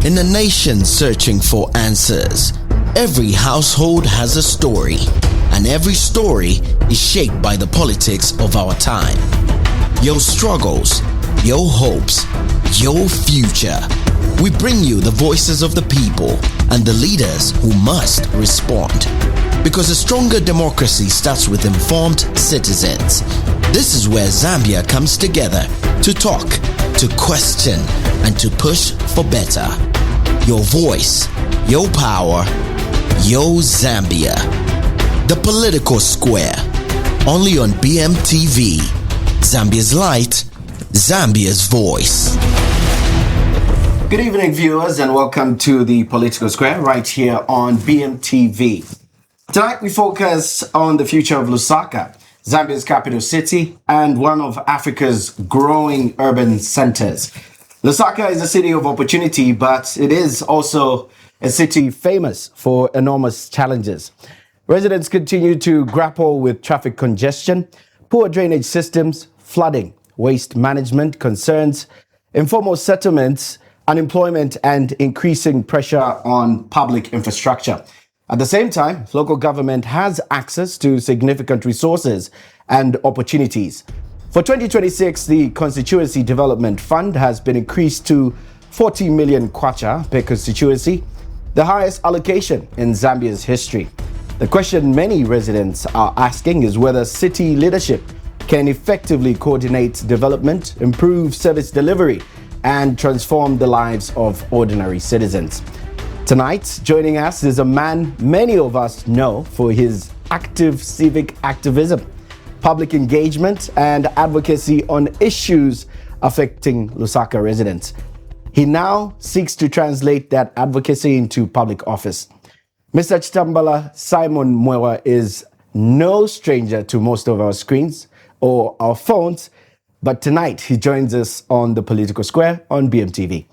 In a nation searching for answers, every household has a story, and every story is shaped by the politics of our time. Your struggles, your hopes, your future. We bring you the voices of the people and the leaders who must respond. Because a stronger democracy starts with informed citizens. This is where Zambia comes together to talk, to question, and to push for better. Your voice, your power, your Zambia. The Political Square. Only on BMTV. Zambia's light, Zambia's voice. Good evening, viewers, and welcome to the Political Square right here on BMTV. Tonight we focus on the future of Lusaka, Zambia's capital city and one of Africa's growing urban centers. Lusaka is a city of opportunity, but it is also a city famous for enormous challenges. Residents continue to grapple with traffic congestion, poor drainage systems, flooding, waste management concerns, informal settlements, unemployment, and increasing pressure on public infrastructure. At the same time, local government has access to significant resources and opportunities. For 2026, the Constituency Development Fund has been increased to 40 million kwacha per constituency, the highest allocation in Zambia's history. The question many residents are asking is whether city leadership can effectively coordinate development, improve service delivery, and transform the lives of ordinary citizens. Tonight, joining us is a man many of us know for his active civic activism, public engagement, and advocacy on issues affecting Lusaka residents. He now seeks to translate that advocacy into public office. Mr. Chitambala Simon Mwewa is no stranger to most of our screens or our phones, but tonight he joins us on the Political Square on BMTV.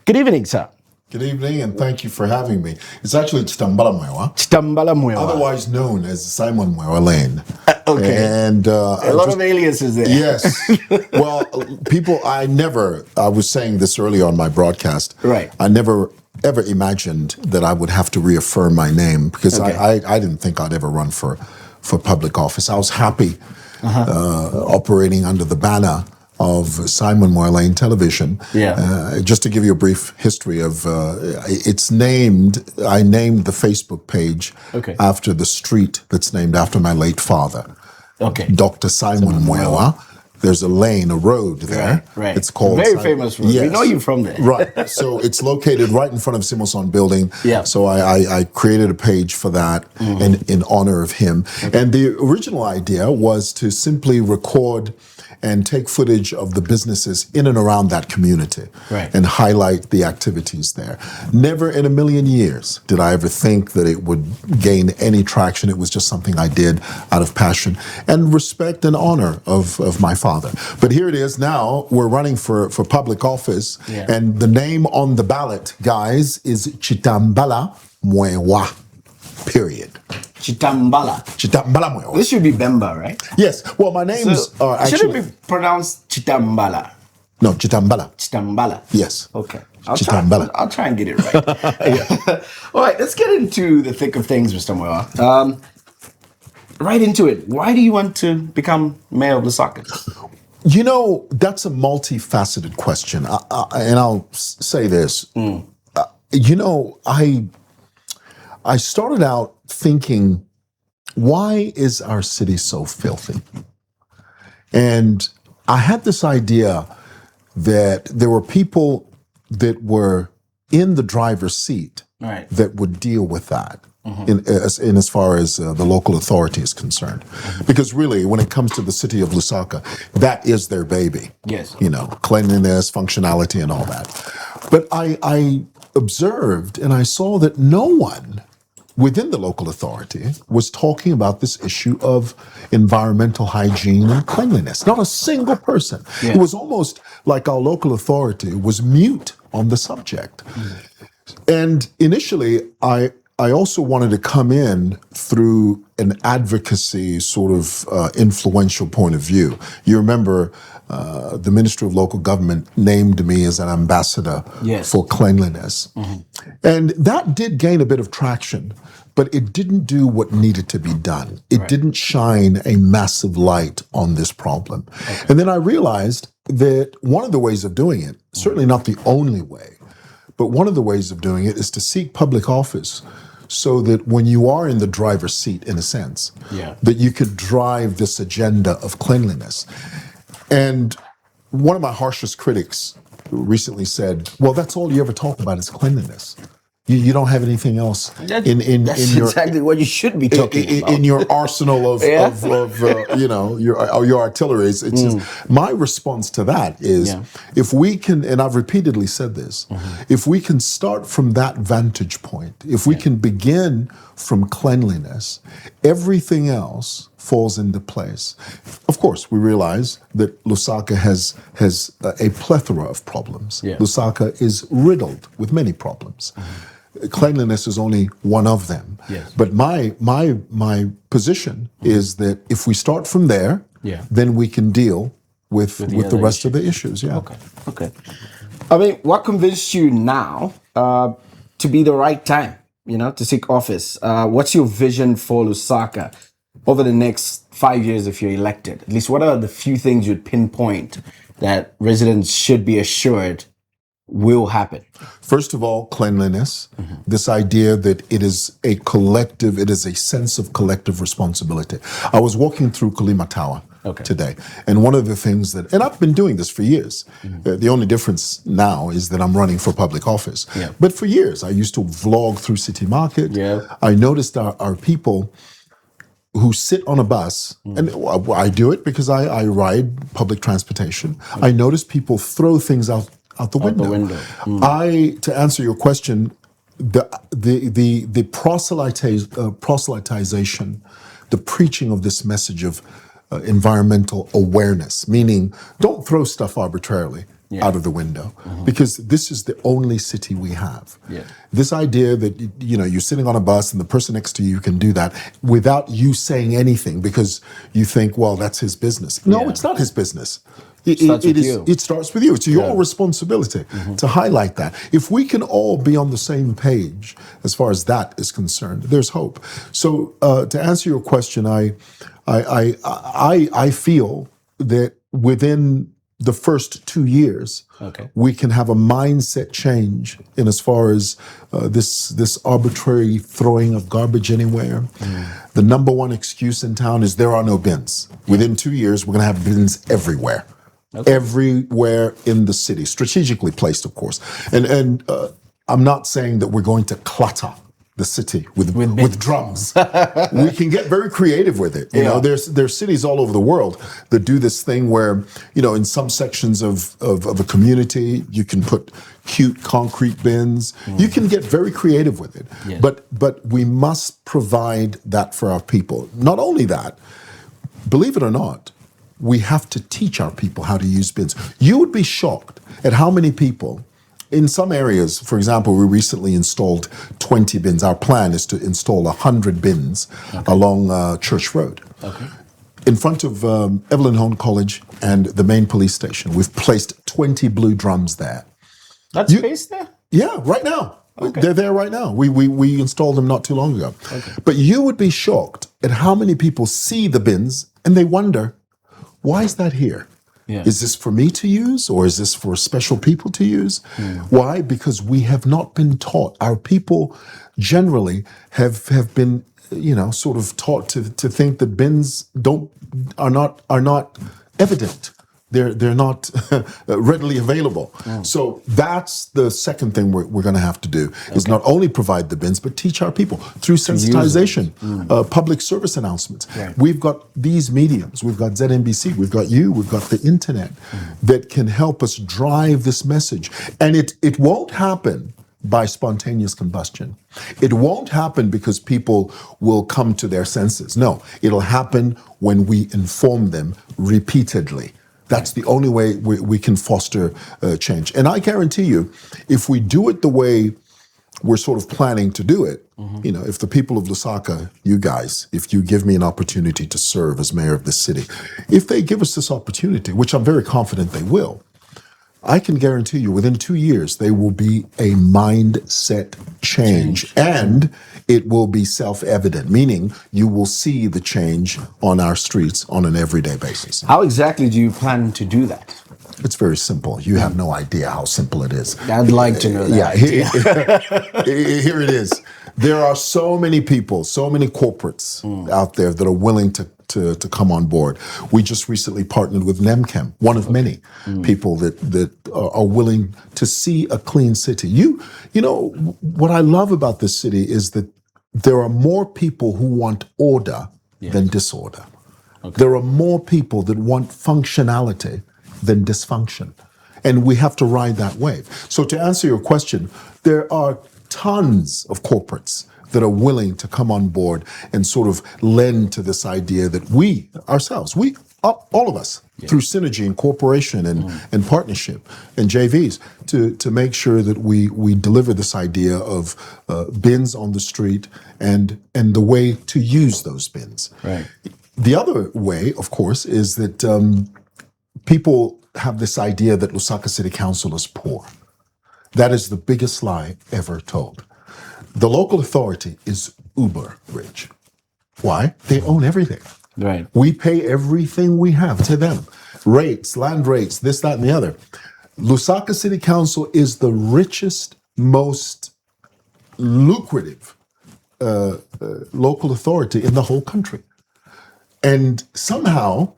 Good evening, sir. Good evening, and thank you for having me. It's actually Chitambala Mwewa. Chitambala Mwewa. Otherwise known as Simon Mwewa Lane. Okay. And a lot of aliases there. Yes. Well, people, I was saying this earlier on my broadcast. Right. I never ever imagined that I would have to reaffirm my name because I didn't think I'd ever run for public office. I was happy operating under the banner of Simon Mwewa Lane Television. Yeah. Just to give you a brief history of I named the Facebook page after the street that's named after my late father. Okay. Dr. Simon Mwewa. There's a lane, a road there. Right. It's called very famous road. Yes. We know you from there. Right. So it's located right in front of Simoson Building. Yeah. So I created a page for that in honor of him. Okay. And the original idea was to simply record and take footage of the businesses in and around that community and highlight the activities there. Never in a million years did I ever think that it would gain any traction. It was just something I did out of passion and respect and honor of my father. But here it is now, we're running for public office, and the name on the ballot, guys, is Chitambala Mwewa, period. Chitambala Mwewa. This should be Bemba, right? Yes. Well, my names are actually... Should it be pronounced Chitambala? No, Chitambala. Chitambala. Yes. Okay. I'll try and get it right. All right, let's get into the thick of things, Mr. Mwewa. Right into it. Why do you want to become mayor of Lusaka? You know, that's a multifaceted question. And I'll say this. You know, I started out thinking, why is our city so filthy? And I had this idea that there were people that were in the driver's seat that would deal with that. In as far as the local authority is concerned. Because really, when it comes to the city of Lusaka, that is their baby. Yes. You know, cleanliness, functionality, and all that. But I observed and I saw that no one within the local authority was talking about this issue of environmental hygiene and cleanliness. Not a single person. Yeah. It was almost like our local authority was mute on the subject. And initially, I also wanted to come in through an advocacy sort of influential point of view. You remember the Ministry of Local Government named me as an ambassador for cleanliness. And that did gain a bit of traction, but it didn't do what needed to be done. It didn't shine a massive light on this problem. And then I realized that one of the ways of doing it, certainly not the only way, but one of the ways of doing it is to seek public office so that when you are in the driver's seat, in a sense, that you could drive this agenda of cleanliness. And one of my harshest critics recently said, well, that's all you ever talk about is cleanliness. You don't have anything else that's in your exactly what you should be talking about. In your arsenal of your artillery. It's just, my response to that is if we can, and I've repeatedly said this, if we can start from that vantage point, if we can begin from cleanliness, everything else falls into place. Of course, we realize that Lusaka has a plethora of problems. Lusaka is riddled with many problems. Cleanliness is only one of them. But my position is that if we start from there, then we can deal with the rest of the issues. Okay. I mean, what convinced you now to be the right time, to seek office? What's your vision for Lusaka over the next 5 years if you're elected? At least what are the few things you'd pinpoint that residents should be assured will happen? First of all, cleanliness. This idea that it is a collective, it is a sense of collective responsibility. I was walking through Kulima Tower today, and one of the things that, and I've been doing this for years, the only difference now is that I'm running for public office. But for years, I used to vlog through City Market. I noticed our people who sit on a bus, and I do it because I ride public transportation. I notice people throw things out the window. To answer your question, the proselytization, the preaching of this message of environmental awareness, meaning don't throw stuff arbitrarily out of the window, because this is the only city we have. This idea that you're sitting on a bus and the person next to you can do that without you saying anything because you think, well, that's his business. No, it's not his business. It starts with you. It's your responsibility to highlight that. If we can all be on the same page as far as that is concerned, there's hope. So to answer your question, I feel that within the first 2 years, we can have a mindset change in as far as this arbitrary throwing of garbage anywhere. The number one excuse in town is there are no bins. Within 2 years, we're going to have bins everywhere. Everywhere in the city, strategically placed, of course. And I'm not saying that we're going to clutter the city with drums. We can get very creative with it. There's cities all over the world that do this thing where, in some sections of a community, you can put cute concrete bins. You can get very creative with it. But we must provide that for our people. Not only that, believe it or not, we have to teach our people how to use bins. You would be shocked at how many people, in some areas, for example, we recently installed 20 bins. Our plan is to install 100 bins along Church Road. In front of Evelyn Hone College and the main police station, we've placed 20 blue drums there. That's space there? Yeah, right now. They're there right now. We installed them not too long ago. But you would be shocked at how many people see the bins and they wonder, why is that here? Is this for me to use, or is this for special people to use? Why? Because we have not been taught. Our people generally have been, sort of taught to think that bins are not evident. They're not readily available. So that's the second thing we're going to have to do, is not only provide the bins, but teach our people through sensitization, public service announcements. We've got these mediums. We've got ZNBC. We've got you. We've got the internet that can help us drive this message. And it won't happen by spontaneous combustion. It won't happen because people will come to their senses. No, it'll happen when we inform them repeatedly. That's the only way we can foster change. And I guarantee you, if we do it the way we're sort of planning to do it. You know, if the people of Lusaka, you guys, if you give me an opportunity to serve as mayor of this city, if they give us this opportunity, which I'm very confident they will, I can guarantee you within 2 years, there will be a mindset change and it will be self-evident, meaning you will see the change on our streets on an everyday basis. How exactly do you plan to do that? It's very simple. You have no idea how simple it is. I'd like to know that. Here it is. There are so many people, so many corporates out there that are willing to come on board. We just recently partnered with Nemchem, one of many people that are willing to see a clean city. You know, what I love about this city is that there are more people who want order than disorder. Okay. There are more people that want functionality than dysfunction. And we have to ride that wave. So to answer your question, there are tons of corporates that are willing to come on board and sort of lend to this idea that we ourselves, all of us, through synergy and cooperation and partnership and JVs, to make sure that we deliver this idea of bins on the street and the way to use those bins. Right. The other way, of course, is that people have this idea that Lusaka City Council is poor. That is the biggest lie ever told. The local authority is uber rich. Why? They own everything. Right. We pay everything we have to them. Rates, land rates, this, that, and the other. Lusaka City Council is the richest, most lucrative local authority in the whole country. And somehow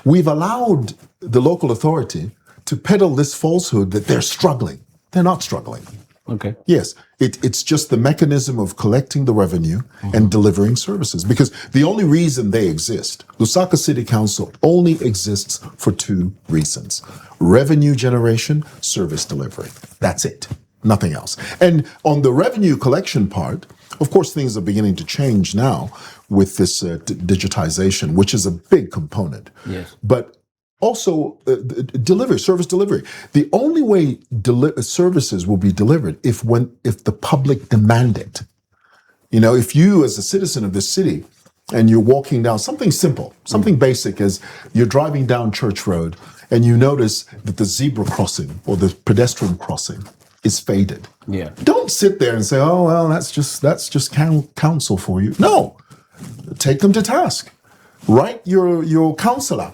we've allowed the local authority to peddle this falsehood that they're struggling. They're not struggling. Okay. Yes, it's just the mechanism of collecting the revenue and delivering services. Because the only reason they exist, Lusaka City Council only exists for 2 reasons: revenue generation, service delivery. That's it. Nothing else. And on the revenue collection part, of course, things are beginning to change now with this digitization, which is a big component. Yes. But also, service delivery. The only way services will be delivered if the public demand it. You know, if you, as a citizen of this city, and you're walking down something simple, something basic, as you're driving down Church Road, and you notice that the zebra crossing or the pedestrian crossing is faded. Yeah. Don't sit there and say, "Oh well, that's just council for you." No, take them to task. Write your councillor.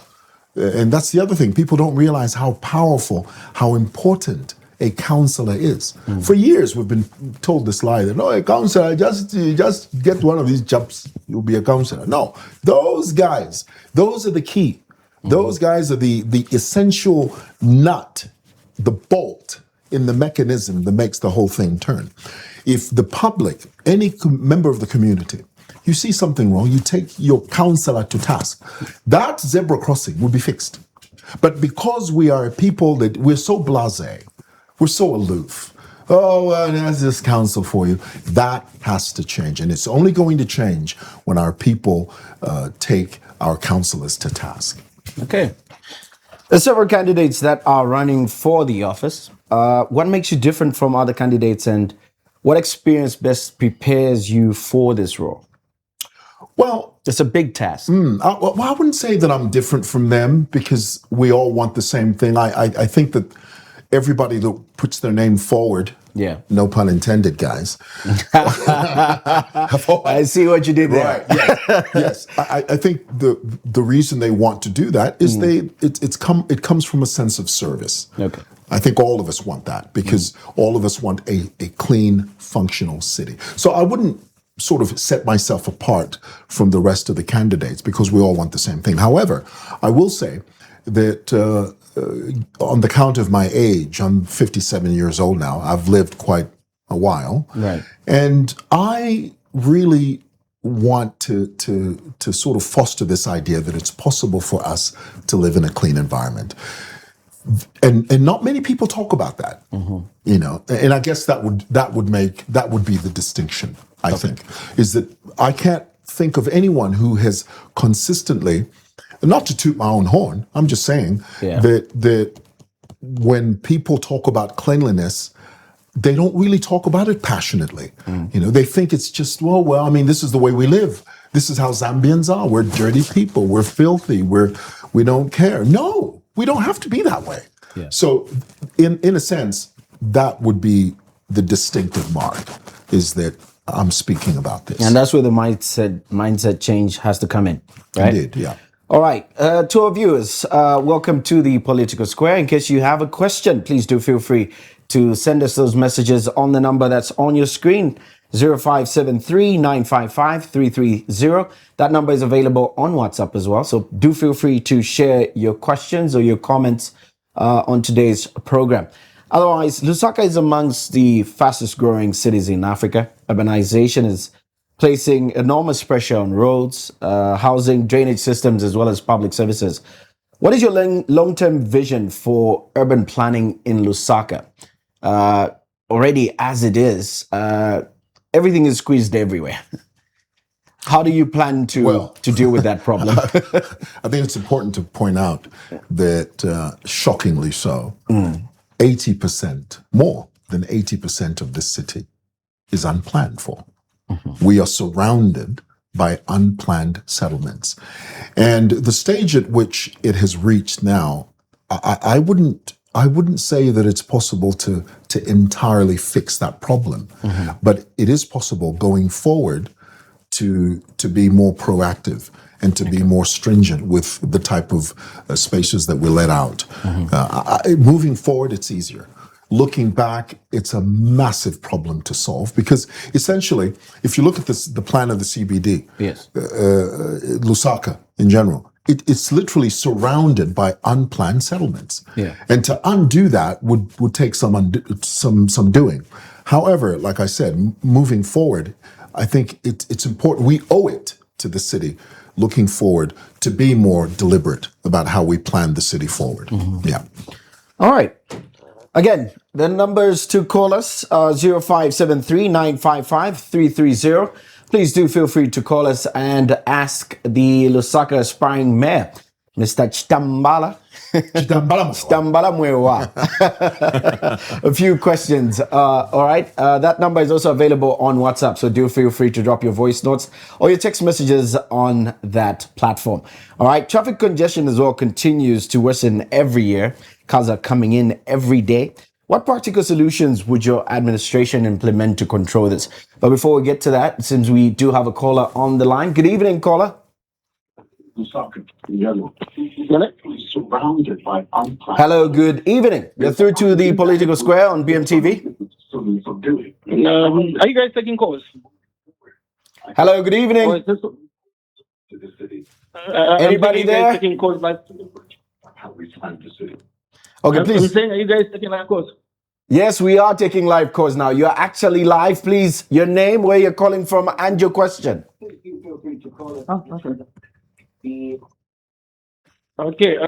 And that's the other thing. People don't realize how powerful, how important a counselor is. For years, we've been told this lie that, a counselor, just get one of these jobs, you'll be a counselor. No, those guys, those are the key. Those guys are the essential nut, the bolt in the mechanism that makes the whole thing turn. If the public, any member of the community, you see something wrong, you take your counselor to task. That zebra crossing will be fixed. But because we are people that we're so blasé, we're so aloof, there's this council for you, that has to change. And it's only going to change when our people take our councillors to task. Okay. There's several candidates that are running for the office. What makes you different from other candidates, and what experience best prepares you for this role? Well, it's a big task. I wouldn't say that I'm different from them, because we all want the same thing. I think that everybody that puts their name forward, no pun intended, guys. I see what you did there. Right. Yes. I think the reason they want to do that is it comes from a sense of service. Okay. I think all of us want that, because all of us want a clean, functional city. So I wouldn't sort of set myself apart from the rest of the candidates, because we all want the same thing. However, I will say that on the count of my age, I'm 57 years old now. I've lived quite a while. Right. And I really want to sort of foster this idea that it's possible for us to live in a clean environment. And not many people talk about that, you know. And I guess that would be the distinction. I think is that I can't think of anyone who has consistently, not to toot my own horn, I'm just saying that when people talk about cleanliness, they don't really talk about it passionately. You know, they think it's just, well, I mean, this is the way we live. This is how Zambians are. We're dirty people. We're filthy. We don't care. No, we don't have to be that way. Yeah. So in a sense, that would be the distinctive mark, is that I'm speaking about this. And that's where the mindset change has to come in, right? Indeed, yeah. All right, to our viewers, welcome to the Political Square. In case you have a question, please do feel free to send us those messages on the number that's on your screen, 0573-955-330. That number is available on WhatsApp as well. So do feel free to share your questions or your comments on today's program. Otherwise, Lusaka is amongst the fastest growing cities in Africa. Urbanization is placing enormous pressure on roads, housing, drainage systems, as well as public services. What is your long-term vision for urban planning in Lusaka? Already as it is, everything is squeezed everywhere. How do you plan to deal with that problem? I think it's important to point out that, shockingly so, 80%, more than 80% of this city is unplanned for. We are surrounded by unplanned settlements. And the stage at which it has reached now, I wouldn't say that it's possible to entirely fix that problem, but it is possible going forward to be more proactive and to be more stringent with the type of spaces that we let out. Moving forward, it's easier. Looking back, it's a massive problem to solve, because essentially, if you look at the plan of the CBD, Yes. Lusaka in general, it's literally surrounded by unplanned settlements. Yeah. And to undo that would take some doing. However, like I said, moving forward, I think it's important. We owe it to the city, looking forward, to be more deliberate about how we plan the city forward. Yeah. All right. Again, the numbers to call us are 0573-955-330. Please do feel free to call us and ask the Lusaka aspiring mayor, Mr. Chitambala. Chitambala Mwewa. A few questions. All right. That number is also available on WhatsApp, so do feel free to drop your voice notes or your text messages on that platform. All right. Traffic congestion as well continues to worsen every year. Cars are coming in every day. What practical solutions would your administration implement to control this? But before we get to that, since we do have a caller on the line. Good evening, caller. Hello, good evening. You're through to the Political Square on BMTV. Are you guys taking calls? Hello, good evening. Anybody there? Taking calls live? Okay, I'm please. saying, are you guys taking live calls? Yes, we are taking live calls now. You're actually live. Please, your name, where you're calling from, and your question. Oh, okay.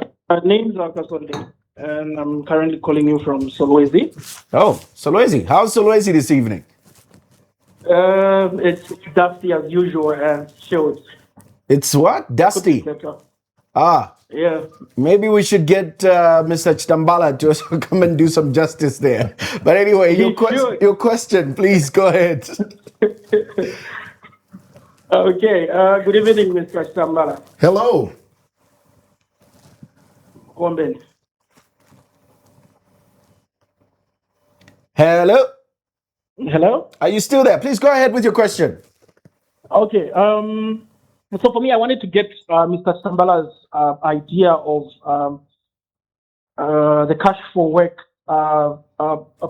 Names are Kasonde, and I'm currently calling you from Solwezi. Oh, Solwezi. How's Solwezi this evening? It's dusty as usual and chilled. It's what? Dusty. Ah. Yeah. Maybe we should get Mr. Chitambala to also come and do some justice there. But anyway, your question, please go ahead. Okay. Good evening, Mr. Chitambala. Hello. Komben. Hello. Hello. Are you still there? Please go ahead with your question. Okay. So for me, I wanted to get Mr. Chitambala's idea of the cash for work a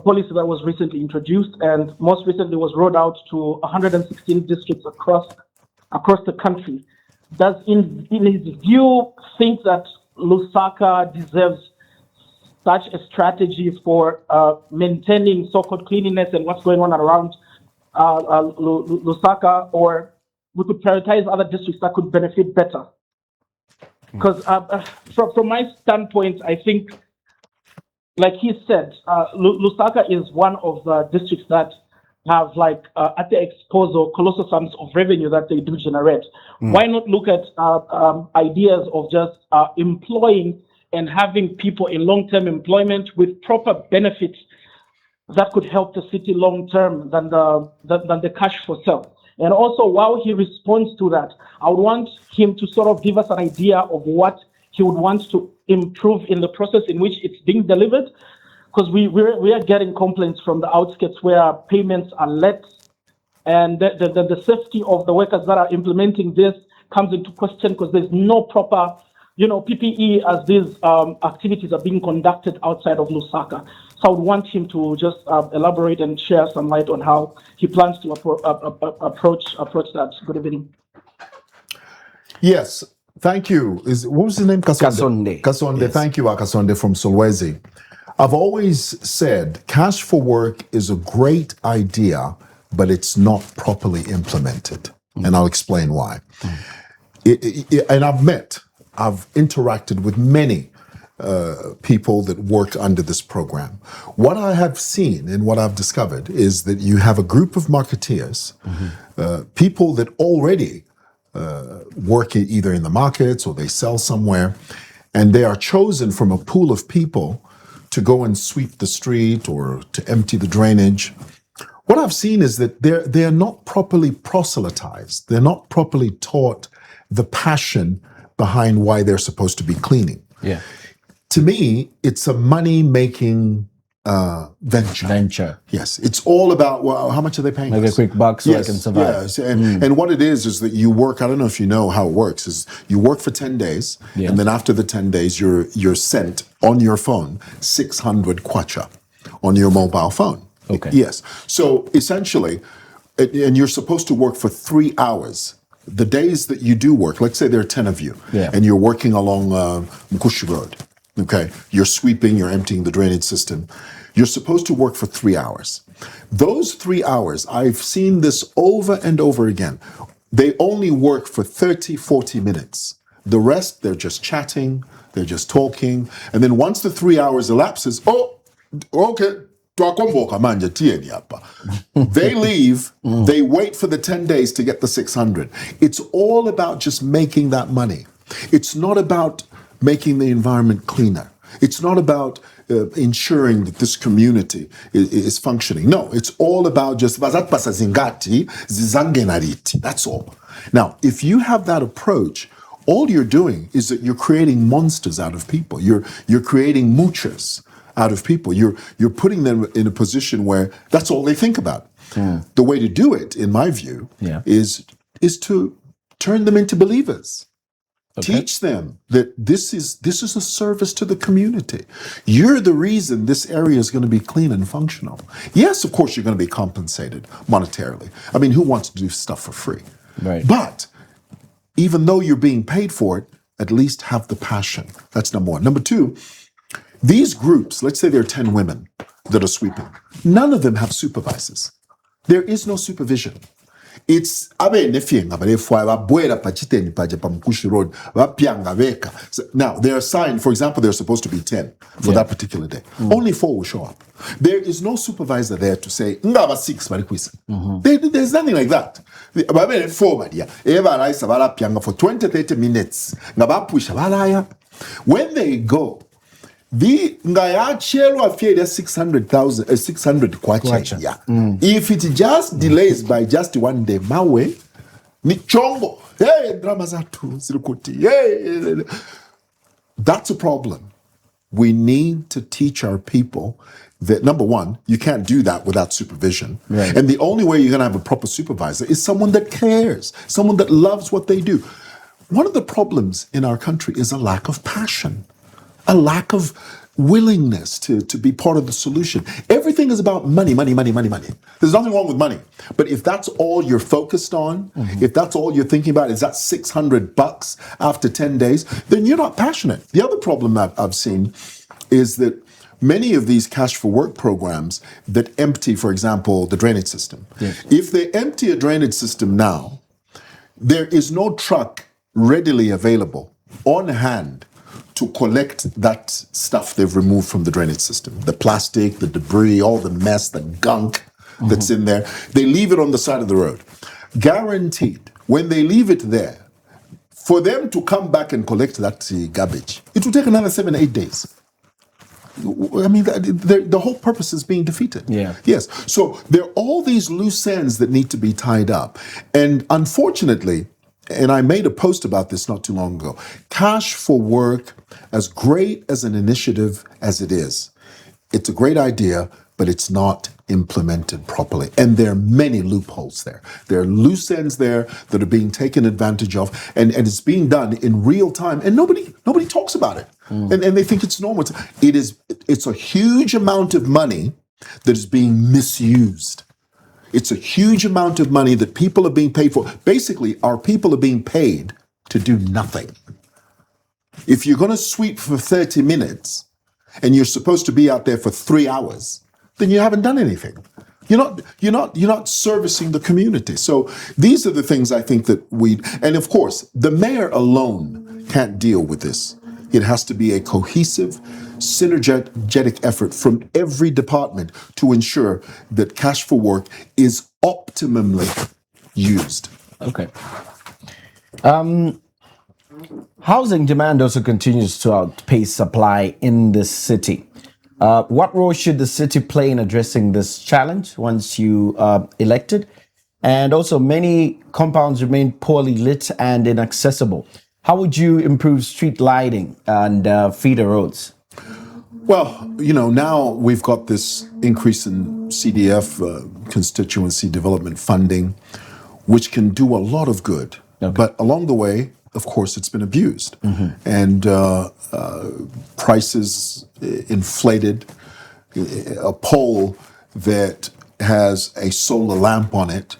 policy that was recently introduced and most recently was rolled out to 116 districts across the country. Does, in his view, think that Lusaka deserves such a strategy for maintaining so-called cleanliness and what's going on around Lusaka, or we could prioritize other districts that could benefit better? Because from my standpoint, I think, like he said, Lusaka is one of the districts that have at their disposal colossal sums of revenue that they do generate. Why not look at ideas of just employing and having people in long-term employment with proper benefits that could help the city long term than the cash for sale. And also, while he responds to that, I would want him to sort of give us an idea of what he would want to improve in the process in which it's being delivered, because we are getting complaints from the outskirts where payments are late, and the safety of the workers that are implementing this comes into question because there's no proper, PPE as these activities are being conducted outside of Lusaka. So I would want him to just elaborate and share some light on how he plans to approach that. Good evening. Yes, thank you. What was his name? Kasonde. Kasonde. Yes. Thank you, Kasonde from Solwezi. I've always said cash for work is a great idea, but it's not properly implemented. And I'll explain why. And I've interacted with many people that work under this program. What I have seen and what I've discovered is that you have a group of marketeers, people that already work either in the markets or they sell somewhere, and they are chosen from a pool of people to go and sweep the street or to empty the drainage. What I've seen is that they're not properly proselytized. They're not properly taught the passion behind why they're supposed to be cleaning. Yeah. To me, it's a money-making venture. Yes, it's all about, well, how much are they paying Make us? a quick buck so I can survive. Yes, and what it is that you work, I don't know if you know how it works, is you work for 10 days, Yes. and then after the 10 days, you're sent on your phone 600 kwacha on your mobile phone. Okay. Yes. So essentially, and you're supposed to work for 3 hours. The days that you do work, let's say there are 10 of you, Yeah. and you're working along Mkushi Road, okay? You're sweeping, you're emptying the drainage system. You're supposed to work for 3 hours. Those 3 hours, I've seen this over and over again. They only work for 30, 40 minutes. The rest, they're just chatting, they're just talking. And then once the 3 hours elapses, oh, okay. They leave, they wait for the 10 days to get the 600. It's all about just making that money. It's not about making the environment cleaner. It's not about ensuring that this community is functioning. No, it's all about just that's all. Now, if you have that approach, all you're doing is that you're creating monsters out of people. You're creating moochers out of people. You're putting them in a position where that's all they think about. The way to do it, in my view, is to turn them into believers. Okay. Teach them that this is a service to the community. You're the reason this area is going to be clean and functional. Yes, of course, you're going to be compensated monetarily. I mean, who wants to do stuff for free? Right. But even though you're being paid for it, at least have the passion. That's number one. Number two, these groups, let's say there are 10 women that are sweeping. None of them have supervisors. There is no supervision. It's now they're assigned, for example, they're supposed to be 10 for that particular day. Only 4 will show up. There is no supervisor there to say, 6. There's nothing like that. For 20, 30 minutes. When they go, the ngayachelwa fee 600 kwacha. Yeah. If it just delays by just 1 day, mawe ni chongo. Hey, drama zatu sirukuti. Hey. That's a problem. We need to teach our people that, number one, you can't do that without supervision. Right. And the only way you're going to have a proper supervisor is someone that cares, someone that loves what they do. One of the problems in our country is a lack of passion. A lack of willingness to be part of the solution. Everything is about money, money, money, money, money. There's nothing wrong with money. But if that's all you're focused on, if that's all you're thinking about is that $600 after 10 days, then you're not passionate. The other problem that I've seen is that many of these cash for work programs that empty, for example, the drainage system. Yes. If they empty a drainage system now, there is no truck readily available on hand to collect that stuff they've removed from the drainage system. The plastic, the debris, all the mess, the gunk that's in there. They leave it on the side of the road. Guaranteed, when they leave it there, for them to come back and collect that garbage, it will take another 7, 8 days. I mean, the whole purpose is being defeated. Yeah. Yes. So there are all these loose ends that need to be tied up. And unfortunately, and I made a post about this not too long ago, Cash for Work, as great as an initiative as it is, it's a great idea, but it's not implemented properly. And there are many loopholes there. There are loose ends there that are being taken advantage of, and it's being done in real time, and nobody talks about it. And they think it's normal. It's a huge amount of money that is being misused. It's a huge amount of money that people are being paid for. Basically, our people are being paid to do nothing. If you're going to sweep for 30 minutes and you're supposed to be out there for 3 hours, then you haven't done anything. You're not servicing the community. So these are the things I think that and of course, the mayor alone can't deal with this. It has to be a cohesive, synergetic effort from every department to ensure that Cash for Work is optimally used. Okay. Housing demand also continues to outpace supply in this city. What role should the city play in addressing this challenge once you are elected? And also, many compounds remain poorly lit and inaccessible. How would you improve street lighting and feeder roads? Well, now we've got this increase in CDF, constituency development funding, which can do a lot of good. Okay. But along the way, of course, it's been abused. And prices inflated. A pole that has a solar lamp on it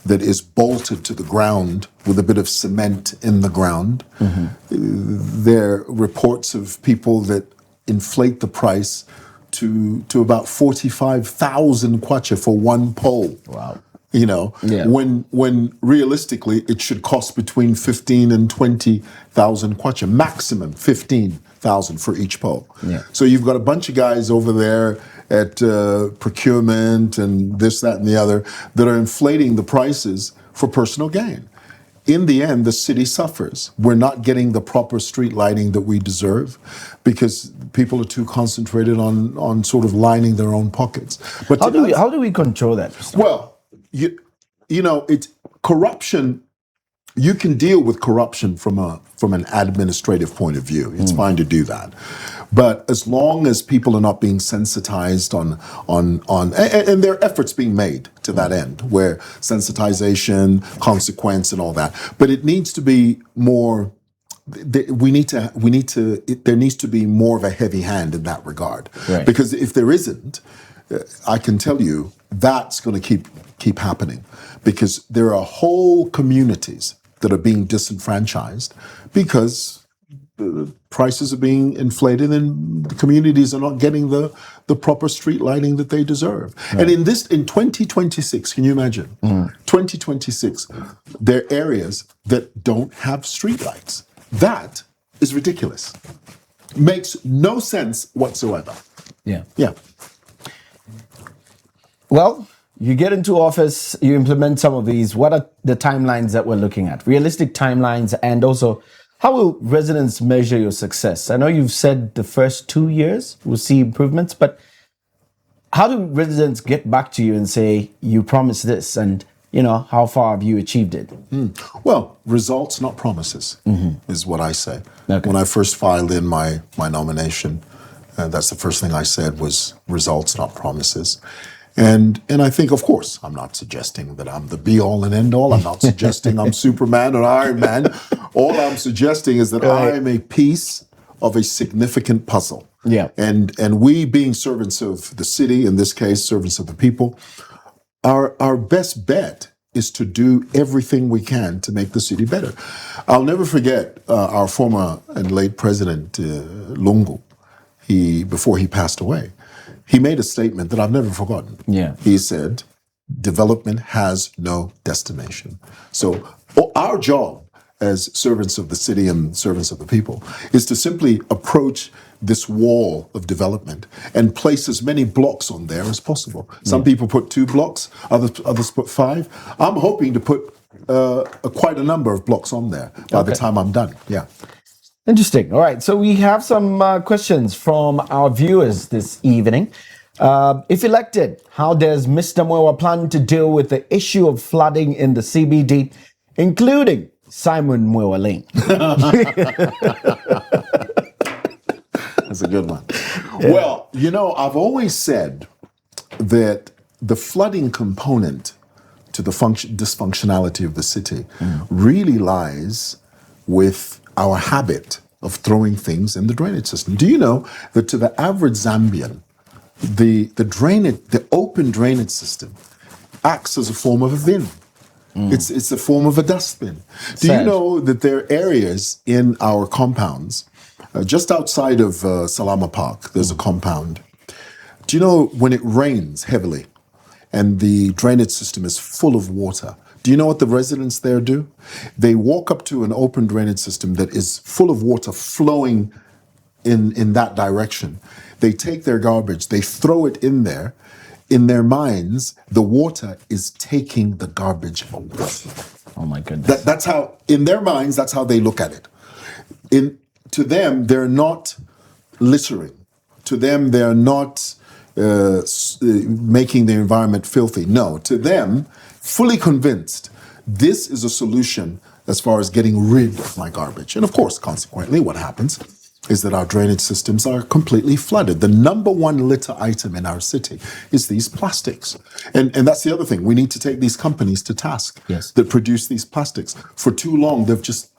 that is bolted to the ground with a bit of cement in the ground. There are reports of people that inflate the price to about 45,000 kwacha for one pole. Wow. When realistically it should cost between 15 and 20,000 kwacha, maximum 15,000 for each pole. Yeah. So you've got a bunch of guys over there at procurement and this, that, and the other that are inflating the prices for personal gain. In the end, the city suffers. We're not getting the proper street lighting that we deserve because people are too concentrated on sort of lining their own pockets. But how do we control that? Well, it's corruption. You can deal with corruption from an administrative point of view. It's fine to do that. But as long as people are not being sensitized and there are efforts being made to that end, where sensitization, consequence, and all that. But it needs to be more. There needs to be more of a heavy hand in that regard. Right. Because if there isn't, I can tell you that's going to keep happening, because there are whole communities that are being disenfranchised because the prices are being inflated and the communities are not getting the proper street lighting that they deserve. Right. And in 2026, can you imagine? 2026, there are areas that don't have street lights. That is ridiculous. Makes no sense whatsoever. Yeah. Yeah. Well, you get into office, you implement some of these. What are the timelines that we're looking at? Realistic timelines, and also how will residents measure your success? I know you've said the first 2 years we'll see improvements, but how do residents get back to you and say, you promised this, and how far have you achieved it? Well, results, not promises, is what I say. Okay. When I first filed in my nomination, that's the first thing I said was results, not promises. And I think, of course, I'm not suggesting that I'm the be-all and end-all. I'm not suggesting I'm Superman or Iron Man. All I'm suggesting is that I am a piece of a significant puzzle. Yeah. And we, being servants of the city, in this case, servants of the people, our best bet is to do everything we can to make the city better. I'll never forget our former and late president, Lungu, before he passed away. He made a statement that I've never forgotten. Yeah. He said, development has no destination. So our job as servants of the city and servants of the people is to simply approach this wall of development and place as many blocks on there as possible. Some people put 2 blocks, others put 5. I'm hoping to put quite a number of blocks on there by the time I'm done. Yeah. Interesting. All right. So we have some questions from our viewers this evening. If elected, how does Mr. Mwewa plan to deal with the issue of flooding in the CBD, including Simon Mwewa Lane? That's a good one. Yeah. Well, I've always said that the flooding component to the dysfunctionality of the city really lies with our habit of throwing things in the drainage system. Do you know that to the average Zambian, the open drainage system acts as a form of a bin? It's a form of a dustbin. Do you know that there are areas in our compounds, just outside of Salama Park, there's a compound. Do you know when it rains heavily and the drainage system is full of water, do you know what the residents there do? They walk up to an open drainage system that is full of water flowing in that direction. They take their garbage, they throw it in there. In their minds, the water is taking the garbage away. Oh my goodness. That's how, in their minds, that's how they look at it. To them, they're not littering. To them, they're not making the environment filthy. No, to them, fully convinced, this is a solution as far as getting rid of my garbage. And of course, consequently, what happens is that our drainage systems are completely flooded. The number one litter item in our city is these plastics. And that's the other thing. We need to take these companies to task that produce these plastics. For too long, they've just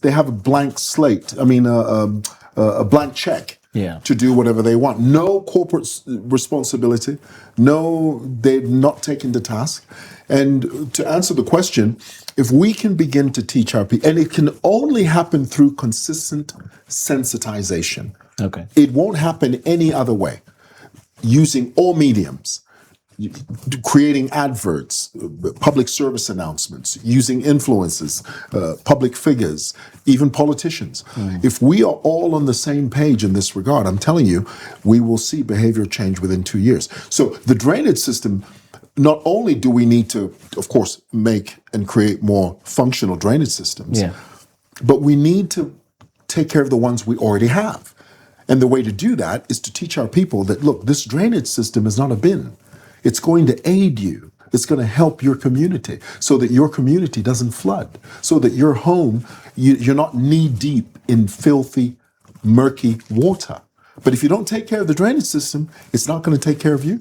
they have a blank slate. I mean, a blank check to do whatever they want. No corporate responsibility. No, they've not taken the task. And to answer the question, if we can begin to teach our people, and it can only happen through consistent sensitization. Okay. It won't happen any other way. Using all mediums, creating adverts, public service announcements, using influencers, public figures, even politicians. If we are all on the same page in this regard, I'm telling you, we will see behavior change within 2 years. So the drainage system, not only do we need to, of course, make and create more functional drainage systems, but we need to take care of the ones we already have. And the way to do that is to teach our people that, look, this drainage system is not a bin. It's going to aid you. It's going to help your community so that your community doesn't flood, so that your home, you're not knee deep in filthy, murky water. But if you don't take care of the drainage system, it's not going to take care of you.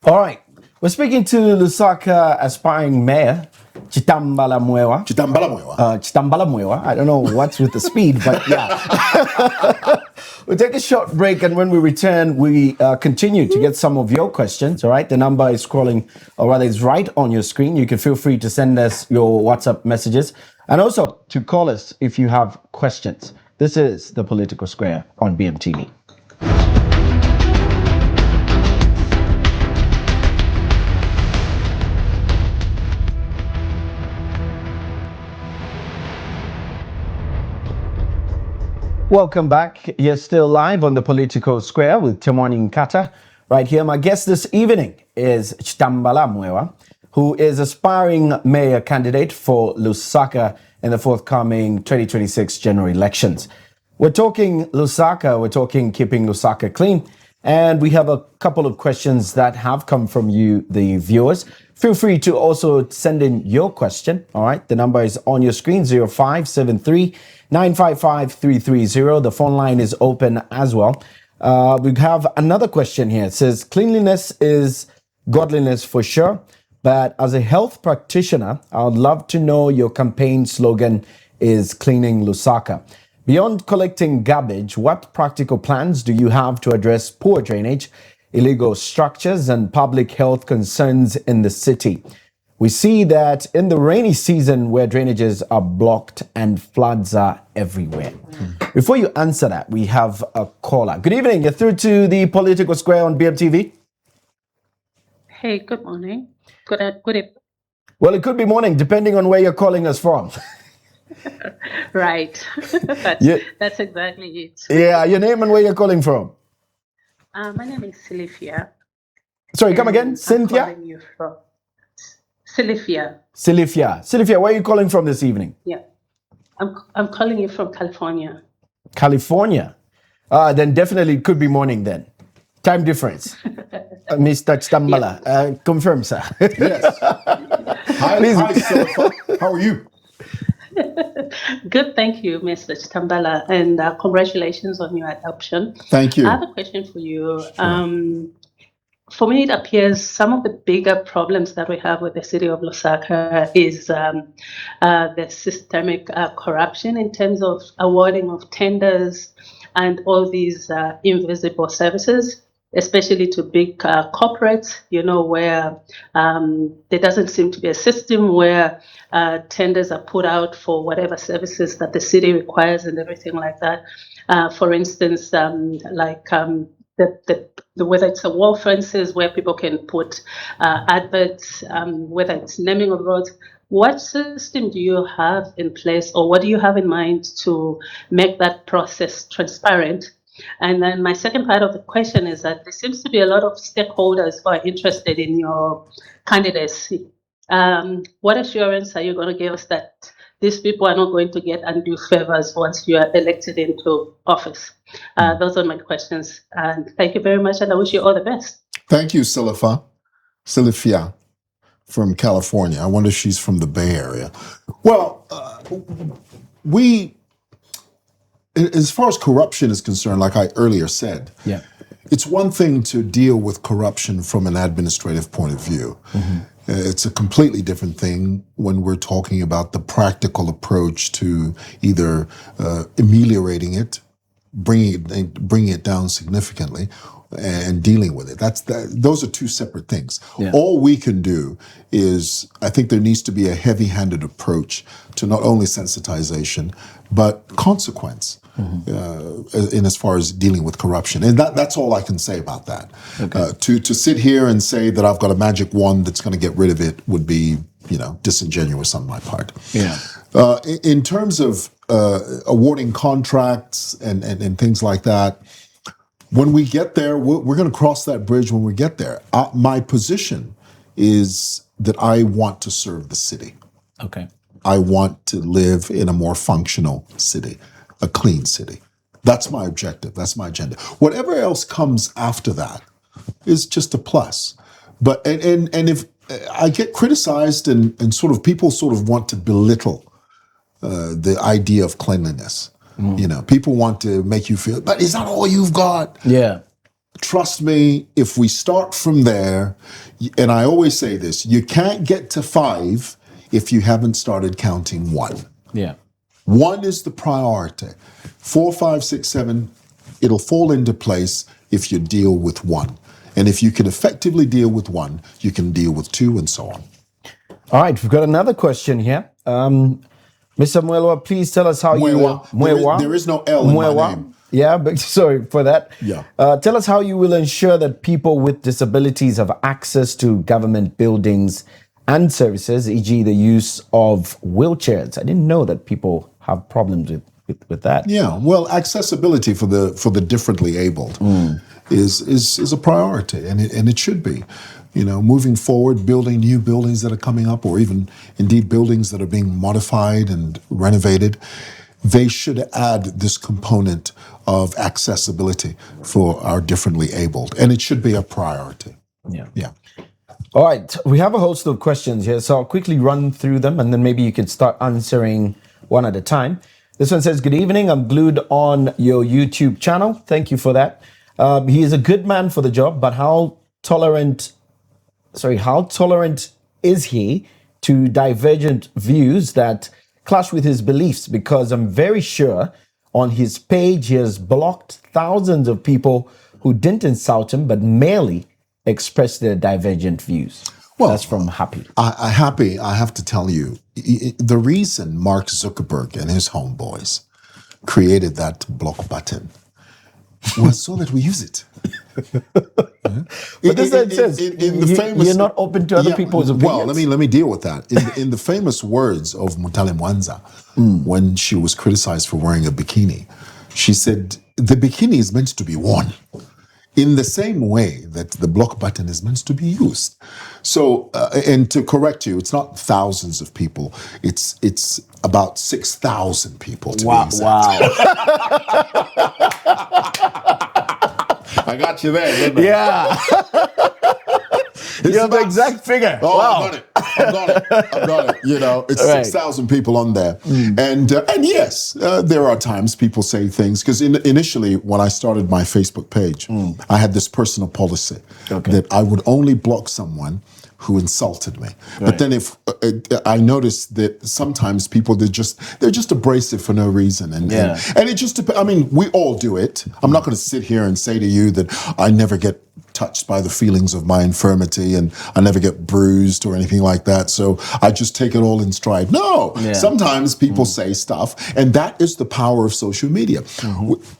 All right. We're speaking to Lusaka aspiring mayor, Chitambala Mwewa. Chitambala Mwewa. I don't know what's with the speed, but yeah. We'll take a short break, and when we return, we continue to get some of your questions, all right? The number is scrolling, or rather is right on your screen. You can feel free to send us your WhatsApp messages, and also to call us if you have questions. This is The Political Square on BMTV. Welcome back. You're still live on The Political Square with Temwani Nkata. Right here, my guest this evening is Chitambala Mwewa, who is aspiring mayor candidate for Lusaka in the forthcoming 2026 general elections. We're talking Lusaka, we're talking keeping Lusaka clean, and we have a couple of questions that have come from you, the viewers. Feel free to also send in your question, all right? The number is on your screen, 0573 955 330. The phone line is open as well. We have another question here. It says, cleanliness is godliness for sure, but as a health practitioner, I would love to know your campaign slogan is cleaning Lusaka. Beyond collecting garbage, what practical plans do you have to address poor drainage, illegal structures, and public health concerns in the city? We see that in the rainy season where drainages are blocked and floods are everywhere. Before you answer that, we have a caller. Good evening. You're through to The Political Square on BMTV. Hey, good morning. Good evening. Well, it could be morning, depending on where you're calling us from. Right. That's exactly it. Yeah, your name and where you're calling from. My name is Silifia. Sorry, come again? Cynthia? I'm calling you from Silifia. Silifia, where are you calling from this evening? Yeah. I'm calling you from California. California. Then definitely it could be morning then. Time difference. Mr. Chitambala, confirm, sir. Yes. Hi, Silifa. How are you? Good, thank you, Mr. Chitambala, and congratulations on your adoption. Thank you. I have a question for you. For me, it appears some of the bigger problems that we have with the city of Lusaka is the systemic corruption in terms of awarding of tenders and all these invisible services, especially to big corporates, where there doesn't seem to be a system where tenders are put out for whatever services that the city requires and everything like that. For instance, whether it's a wall fences where people can put adverts, whether it's naming of roads, what system do you have in place, or what do you have in mind to make that process transparent? And then my second part of the question is that there seems to be a lot of stakeholders who are interested in your candidacy. What assurance are you going to give us that these people are not going to get undue favors once you are elected into office? Those are my questions. And thank you very much, and I wish you all the best. Thank you, Silifia from California. I wonder if she's from the Bay Area. Well, as far as corruption is concerned, like I earlier said, it's one thing to deal with corruption from an administrative point of view. It's a completely different thing when we're talking about the practical approach to either ameliorating it, bringing it down significantly, and dealing with it. Those are two separate things. All we can do is, I think there needs to be a heavy-handed approach to not only sensitization, but consequence in as far as dealing with corruption. And that's all I can say about that. To sit here and say that I've got a magic wand that's going to get rid of it would be, disingenuous on my part. In terms of awarding contracts and things like that, when we get there, we're going to cross that bridge when we get there. My position is that I want to serve the city. I want to live in a more functional city, a clean city. That's my objective. That's my agenda. Whatever else comes after that is just a plus. But and if I get criticized and sort of people sort of want to belittle the idea of cleanliness. People want to make you feel, but is that all you've got? Trust me, if we start from there, and I always say this, you can't get to 5 if you haven't started counting 1. 1 is the priority. 4, 5, 6, 7, it'll fall into place if you deal with 1. And if you can effectively deal with 1, you can deal with 2 and so on. All right, we've got another question here. Mr. Mwewa, please tell us how Mwewa. There is no L in my name. Yeah, but sorry for that. Tell us how you will ensure that people with disabilities have access to government buildings and services, e.g. the use of wheelchairs. I didn't know that people have problems with that. Well, accessibility for the differently abled is a priority, and it should be. Moving forward, building new buildings that are coming up, or even indeed buildings that are being modified and renovated, they should add this component of accessibility for our differently abled, and it should be a priority. All right, we have a host of questions here, so I'll quickly run through them, and then maybe you can start answering one at a time. This one says, "Good evening, I'm glued on your YouTube channel. Thank you for that. He is a good man for the job, but how tolerant is he to divergent views that clash with his beliefs? Because I'm very sure on his page he has blocked thousands of people who didn't insult him but merely expressed their divergent views." Well, that's from Happy. Happy, I have to tell you, the reason Mark Zuckerberg and his homeboys created that block button was so that we use it. But this says you're not open to other people's opinions. Well, let me deal with that. In the famous words of Mutale Mwanza, when she was criticized for wearing a bikini, she said, "The bikini is meant to be worn. in the same way that the block button is meant to be used. So, and to correct you, it's not thousands of people. It's about 6,000 people to be exact. Wow. I got you there, didn't I? Yeah. You have the exact figure. Oh, Wow. I've got it. You know, it's Right. 6,000 people on there. And yes, there are times people say things, because initially when I started my Facebook page, I had this personal policy that I would only block someone who insulted me. But then if I noticed that sometimes people, they're just abrasive for no reason. And it just depends. I mean, we all do it. I'm not going to sit here and say to you that I never get touched by the feelings of my infirmity and I never get bruised or anything like that. So I just take it all in stride. No, sometimes people say stuff, and that is the power of social media.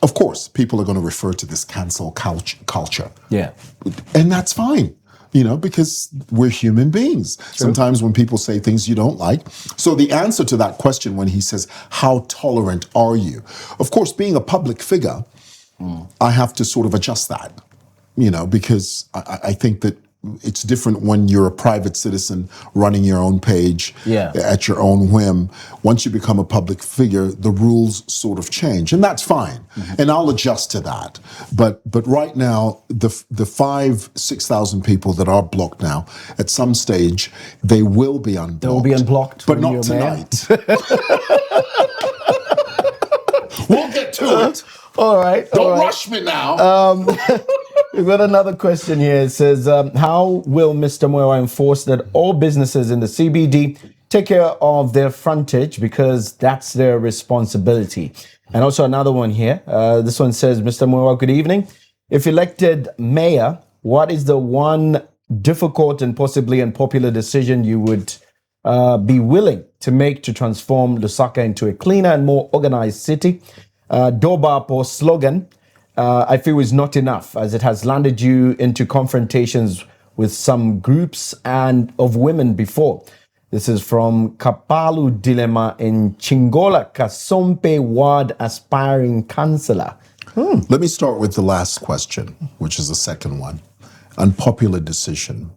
Of course, people are going to refer to this cancel culture. Yeah. And that's fine. You know, because we're human beings. Sometimes when people say things you don't like. So the answer to that question when he says, how tolerant are you? Of course, being a public figure, I have to sort of adjust that, you know, because I think that it's different when you're a private citizen running your own page at your own whim. Once you become a public figure, the rules sort of change, and that's fine. And I'll adjust to that. But right now, the 6,000 people that are blocked now, at some stage, they will be unblocked. They will be unblocked, but not tonight. We'll get to it. All right. Don't rush me now. We've got another question here. It says, how will Mr. Mwewa enforce that all businesses in the CBD take care of their frontage, because that's their responsibility? And also another one here. This one says, Mr. Mwewa, good evening. If elected mayor, what is the one difficult and possibly unpopular decision you would be willing to make to transform Lusaka into a cleaner and more organized city? Dobap or slogan, I feel is not enough, as it has landed you into confrontations with some groups and of women before. This is from Kapalu Dilemma in Chingola, Kasompe Ward aspiring councillor. Let me start with the last question, which is the second one. Unpopular decision.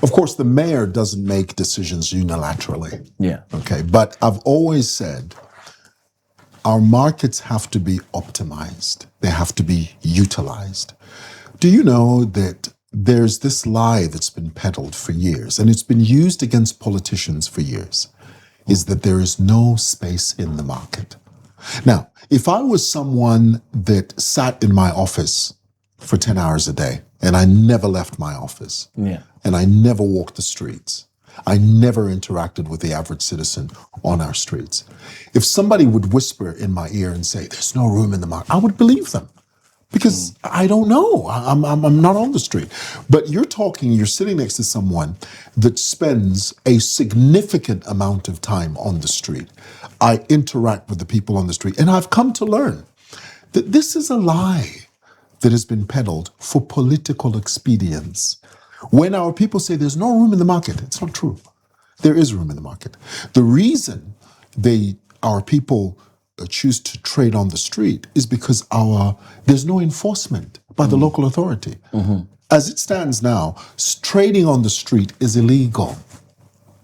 Of course, the mayor doesn't make decisions unilaterally. Yeah. Okay, but I've always said our markets have to be optimized. They have to be utilized. Do you know that there's this lie that's been peddled for years, and it's been used against politicians for years, is that there is no space in the market. Now, if I was someone that sat in my office for 10 hours a day, and I never left my office, and I never walked the streets, I never interacted with the average citizen on our streets. If somebody would whisper in my ear and say, there's no room in the market, I would believe them. Because I don't know. I'm not on the street. But you're sitting next to someone that spends a significant amount of time on the street. I interact with the people on the street, and I've come to learn that this is a lie that has been peddled for political expedience. When our people say there's no room in the market, it's not true. There is room in the market. The reason our people choose to trade on the street is because there's no enforcement by the local authority. As it stands now, trading on the street is illegal.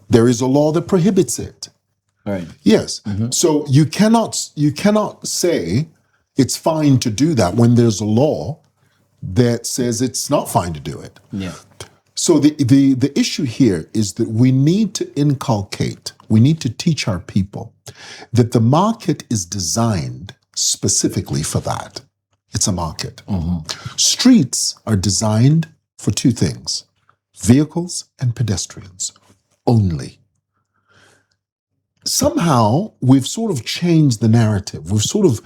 There is a law that prohibits it. Right. Yes. So you cannot say it's fine to do that when there's a law that says it's not fine to do it. Yeah. So the issue here is that we need to teach our people that the market is designed specifically for that. It's a market. Streets are designed for two things: vehicles and pedestrians only. Somehow we've sort of changed the narrative. We've sort of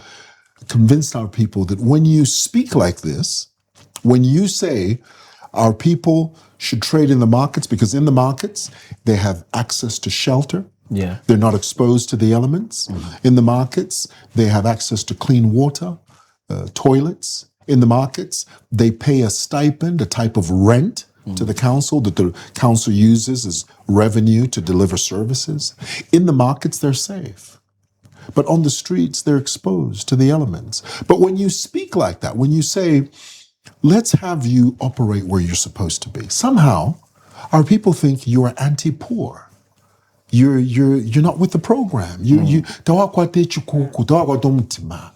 convinced our people that when you speak like this, when you say our people should trade in the markets, because in the markets they have access to shelter. Yeah. They're not exposed to the elements. In the markets, they have access to clean water, toilets. In the markets, they pay a stipend, a type of rent to the council that the council uses as revenue to deliver services. In the markets, they're safe. But on the streets, they're exposed to the elements. But when you speak like that, when you say, let's have you operate where you're supposed to be. Somehow, our people think you are anti-poor. You're not with the program. Tawakwate chukuku, tawakwate omutima.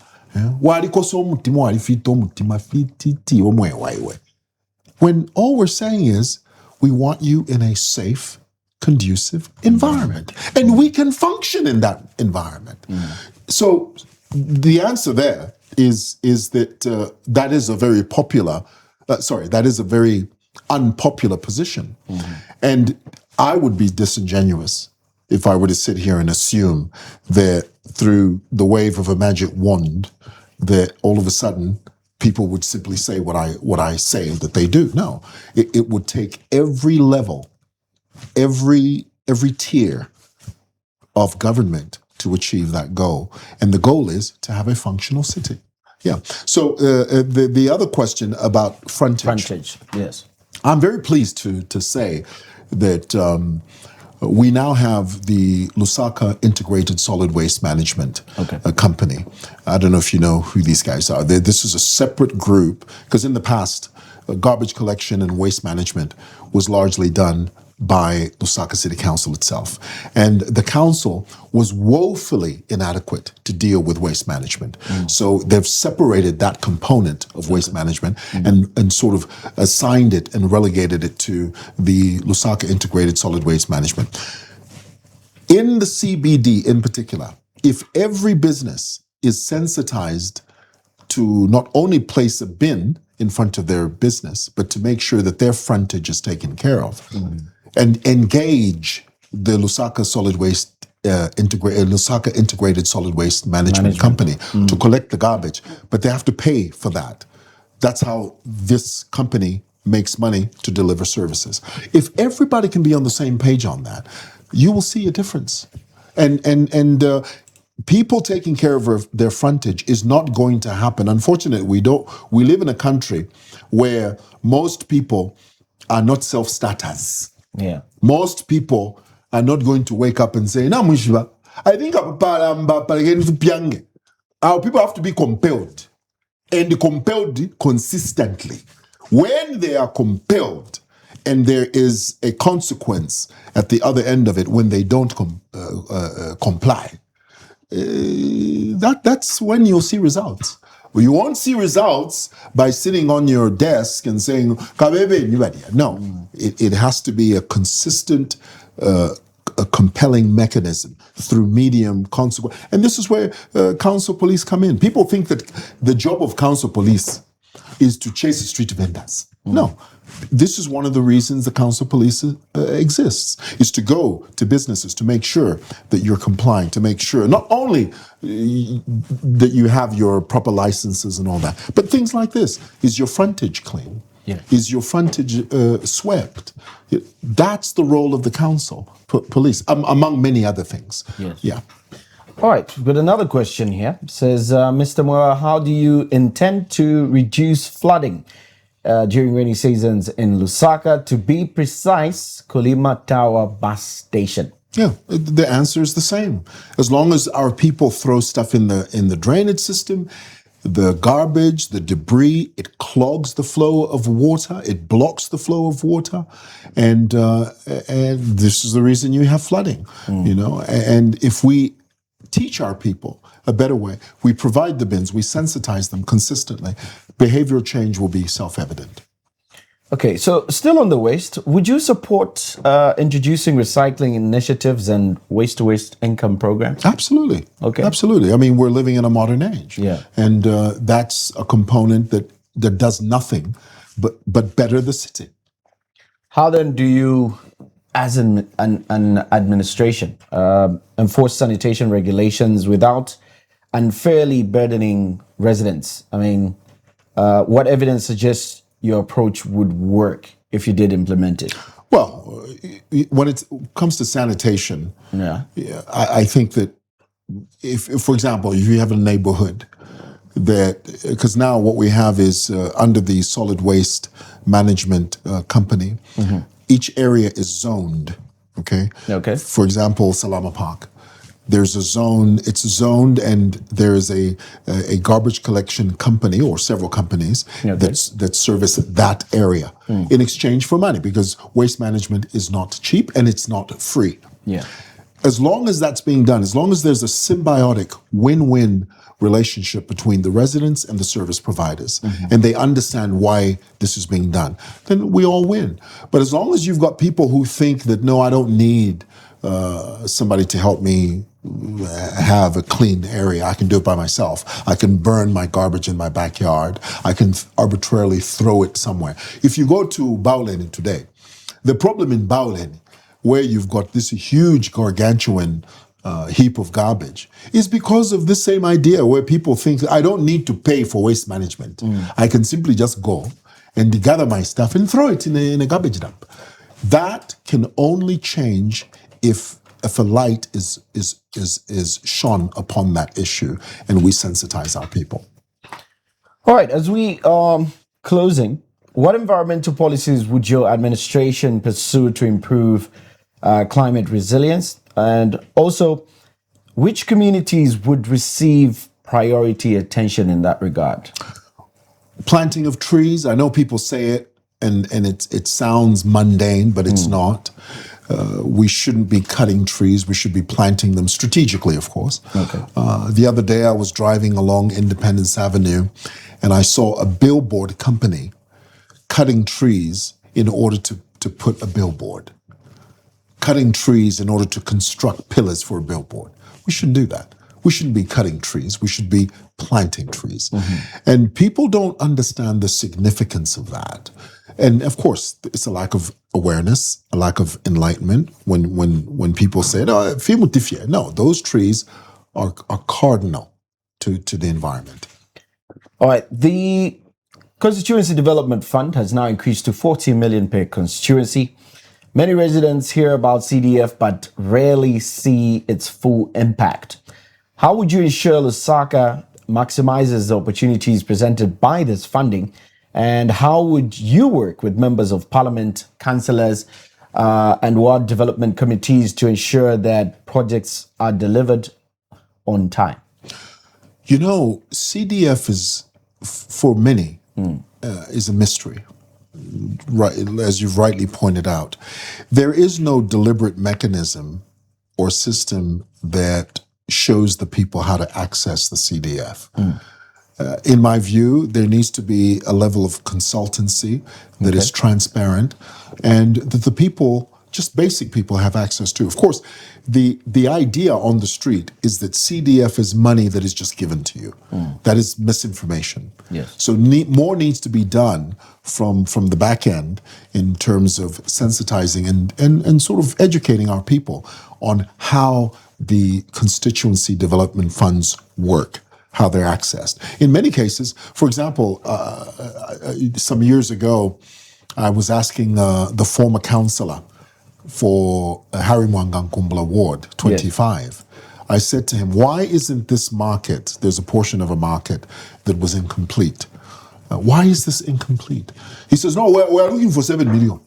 Walikosa omutima, walifita omutima, fititi omwewa iwe. When all we're saying is, we want you in a safe, conducive environment. And we can function in that environment. So the answer there is that that is a very popular, that is a very unpopular position. And I would be disingenuous if I were to sit here and assume that through the wave of a magic wand, that all of a sudden people would simply say what I say that they do. No, it would take every level, every tier of government to achieve that goal. And the goal is to have a functional city. Yeah. So the other question about frontage. Frontage, yes. I'm very pleased to say that we now have the Lusaka Integrated Solid Waste Management Company. I don't know if you know who these guys are. This is a separate group, because in the past, garbage collection and waste management was largely done by Lusaka City Council itself. And the council was woefully inadequate to deal with waste management. So they've separated that component of waste management and sort of assigned it and relegated it to the Lusaka Integrated Solid Waste Management. In the CBD in particular, if every business is sensitized to not only place a bin in front of their business, but to make sure that their frontage is taken care of, and engage the Lusaka Solid Waste Lusaka Integrated Solid Waste Management Company to collect the garbage, but they have to pay for that. That's how this company makes money to deliver services. If everybody can be on the same page on that, you will see a difference. And people taking care of their frontage is not going to happen. Unfortunately, we live in a country where most people are not self-starters. Yeah. Most people are not going to wake up and say, "Na mushiba, I think our people have to be compelled, and compelled consistently. When they are compelled, and there is a consequence at the other end of it when they don't comply, that's when you'll see results. Well, you won't see results by sitting on your desk and saying, no, it has to be a consistent, a compelling mechanism through medium consequence. And this is where council police come in. People think that the job of council police is to chase the street vendors. No. This is one of the reasons the council police exists, is to go to businesses to make sure that you're complying, to make sure not only that you have your proper licenses and all that, but things like this. Is your frontage clean? Yeah. Is your frontage swept? That's the role of the council police, among many other things. Yes. Yeah. All right, but another question here says, Mr. Mwewa, how do you intend to reduce flooding during rainy seasons in Lusaka? To be precise, Kolima Tower bus station. Yeah, the answer is the same. As long as our people throw stuff in the drainage system, the garbage, the debris, it clogs the flow of water, it blocks the flow of water, and this is the reason you have flooding. You know, and if we teach our people a better way, we provide the bins, we sensitize them consistently, behavioral change will be self-evident. Okay, so still on the waste, would you support introducing recycling initiatives and waste-to-waste income programs? Absolutely. Okay. Absolutely. I mean, we're living in a modern age. Yeah. And that's a component that does nothing but better the city. How then do you, as an administration, enforce sanitation regulations without unfairly burdening residents? I mean, what evidence suggests your approach would work if you did implement it? Well, when it comes to sanitation, I think that if, for example, if you have a neighborhood that, because now what we have is under the solid waste management company, each area is zoned, okay? Okay. For example, Salama Park. There's a zone, it's zoned, and there's a garbage collection company or several companies that service that area in exchange for money, because waste management is not cheap and it's not free. Yeah. As long as that's being done, as long as there's a symbiotic win-win relationship between the residents and the service providers, and they understand why this is being done, then we all win. But as long as you've got people who think that, no, I don't need somebody to help me have a clean area, I can do it by myself. I can burn my garbage in my backyard. I can arbitrarily throw it somewhere. If you go to Bauleni today, the problem in Bauleni, where you've got this huge gargantuan heap of garbage, is because of this same idea where people think, I don't need to pay for waste management. I can simply just go and gather my stuff and throw it in a garbage dump. That can only change if a light is shone upon that issue and we sensitize our people. All right, as we closing, what environmental policies would your administration pursue to improve climate resilience? And also, which communities would receive priority attention in that regard? Planting of trees. I know people say it and it sounds mundane, but it's not. We shouldn't be cutting trees. We should be planting them strategically, of course. Okay. The other day I was driving along Independence Avenue and I saw a billboard company cutting trees in order to put a billboard. Cutting trees in order to construct pillars for a billboard. We shouldn't do that. We shouldn't be cutting trees. We should be planting trees. And people don't understand the significance of that. And of course, it's a lack of awareness, a lack of enlightenment when people say, no, those trees are cardinal to the environment. All right. The Constituency Development Fund has now increased to 40 million per constituency. Many residents hear about CDF but rarely see its full impact. How would you ensure Lusaka maximizes the opportunities presented by this funding? And how would you work with members of parliament, councillors, and ward development committees to ensure that projects are delivered on time? You know, CDF is, for many, is a mystery. Right, as you've rightly pointed out, there is no deliberate mechanism or system that shows the people how to access the CDF. In my view, there needs to be a level of consultancy that is transparent and that the people, just basic people, have access to. Of course, the idea on the street is that CDF is money that is just given to you. That is misinformation. Yes. So more needs to be done from the back end in terms of sensitizing and sort of educating our people on how the constituency development funds work, how they're accessed. In many cases, for example, some years ago, I was asking the former councillor for Harry Mwangankumbula Ward 25. Yes. I said to him, why isn't this market, there's a portion of a market that was incomplete. Why is this incomplete? He says, no, we're looking for 7 million.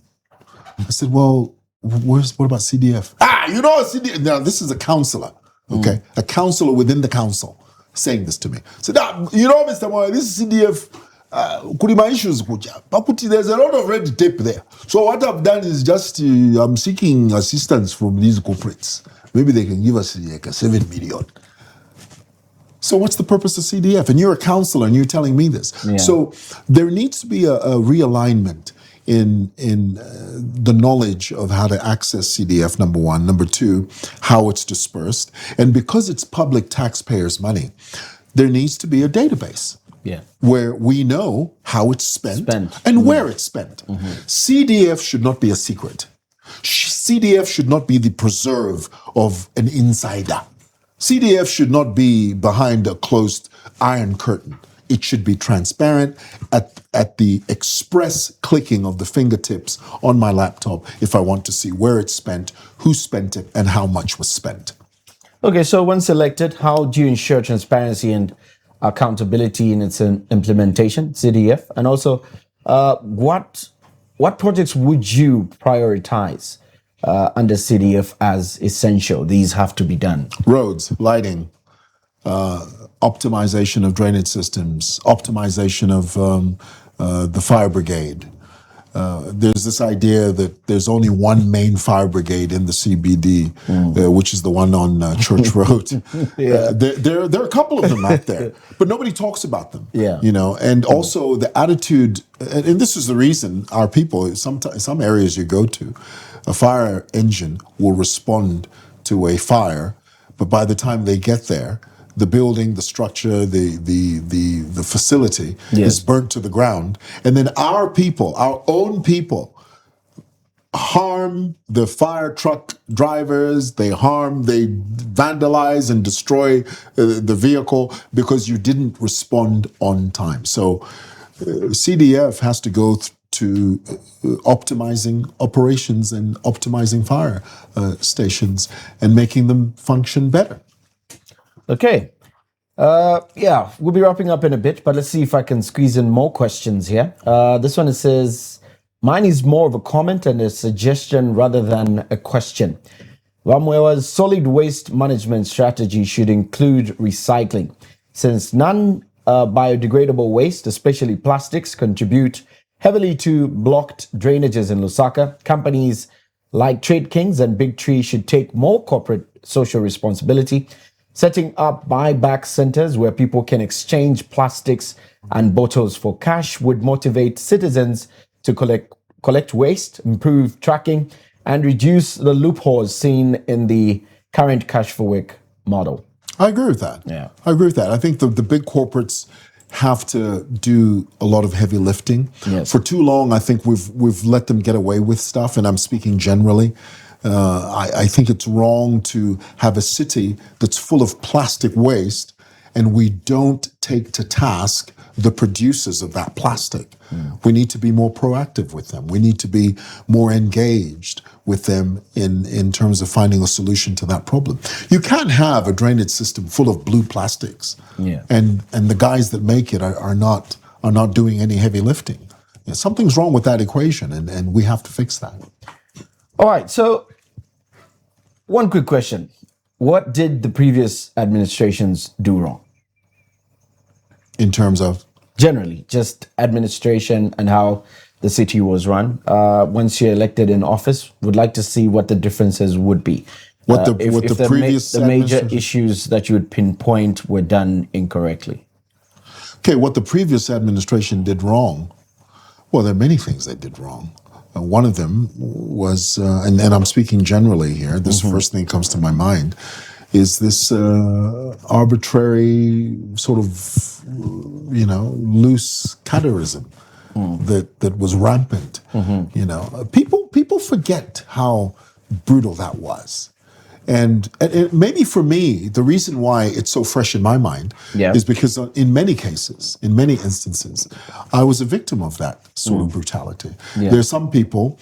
I said, well, what about CDF? CDF. Now, this is a councillor, okay? A councillor within the council saying this to me. I said, Mr. Mwewa, this is CDF. Kurima issues, but there's a lot of red tape there. So what I've done is just I'm seeking assistance from these corporates. Maybe they can give us like a 7 million. So what's the purpose of CDF? And you're a councillor and you're telling me this. Yeah. So there needs to be a realignment in the knowledge of how to access CDF, number one. Number two, how it's dispersed. And because it's public taxpayers' money, there needs to be a database. Yeah. Where we know how it's spent. And where it's spent. CDF should not be a secret. CDF should not be the preserve of an insider. CDF should not be behind a closed iron curtain. It should be transparent at the express clicking of the fingertips on my laptop if I want to see where it's spent, who spent it, and how much was spent. Okay, so once elected, how do you ensure transparency and accountability in its implementation, CDF? And also, what projects would you prioritize under CDF as essential? These have to be done. Roads, lighting, optimization of drainage systems, optimization of the fire brigade. There's this idea that there's only one main fire brigade in the CBD, which is the one on Church Road. There are a couple of them out there, but nobody talks about them. Yeah. You know, and also the attitude, and this is the reason our people, some areas you go to, a fire engine will respond to a fire, but by the time they get there, the building, the structure, the facility is burnt to the ground. And then our people, our own people, harm the fire truck drivers, they vandalize and destroy the vehicle because you didn't respond on time. So CDF has to go to optimizing operations and optimizing fire stations and making them function better. Okay. We'll be wrapping up in a bit, but let's see if I can squeeze in more questions here. This one, it says, mine is more of a comment and a suggestion rather than a question. Mwewa's solid waste management strategy should include recycling, since non-biodegradable waste, especially plastics, contribute heavily to blocked drainages in Lusaka. Companies like Trade Kings and Big Tree should take more corporate social responsibility, setting up buyback centers where people can exchange plastics and bottles for cash would motivate citizens to collect waste, improve tracking, and reduce the loopholes seen in the current cash for work model. I agree with that. Yeah. I agree with that. I think the big corporates have to do a lot of heavy lifting. Yes. For too long, I think we've let them get away with stuff, and I'm speaking generally. I think it's wrong to have a city that's full of plastic waste and we don't take to task the producers of that plastic. We need to be more proactive with them. We need to be more engaged with them in terms of finding a solution to that problem. You can't have a drainage system full of blue plastics and the guys that make it are not doing any heavy lifting. Something's wrong with that equation and we have to fix that. All right, so one quick question. What did the previous administrations do wrong? In terms of? Generally, just administration and how the city was run. Once you're elected in office, would like to see what the differences would be. If the major issues that you would pinpoint were done incorrectly. Okay, what the previous administration did wrong, well, there are many things they did wrong. One of them was, and I'm speaking generally here, this first thing that comes to my mind, is this arbitrary sort of, loose caterism that was rampant. People forget how brutal that was. And maybe for me, the reason why it's so fresh in my mind is because in many cases, in many instances, I was a victim of that sort of brutality. Yeah. There are some people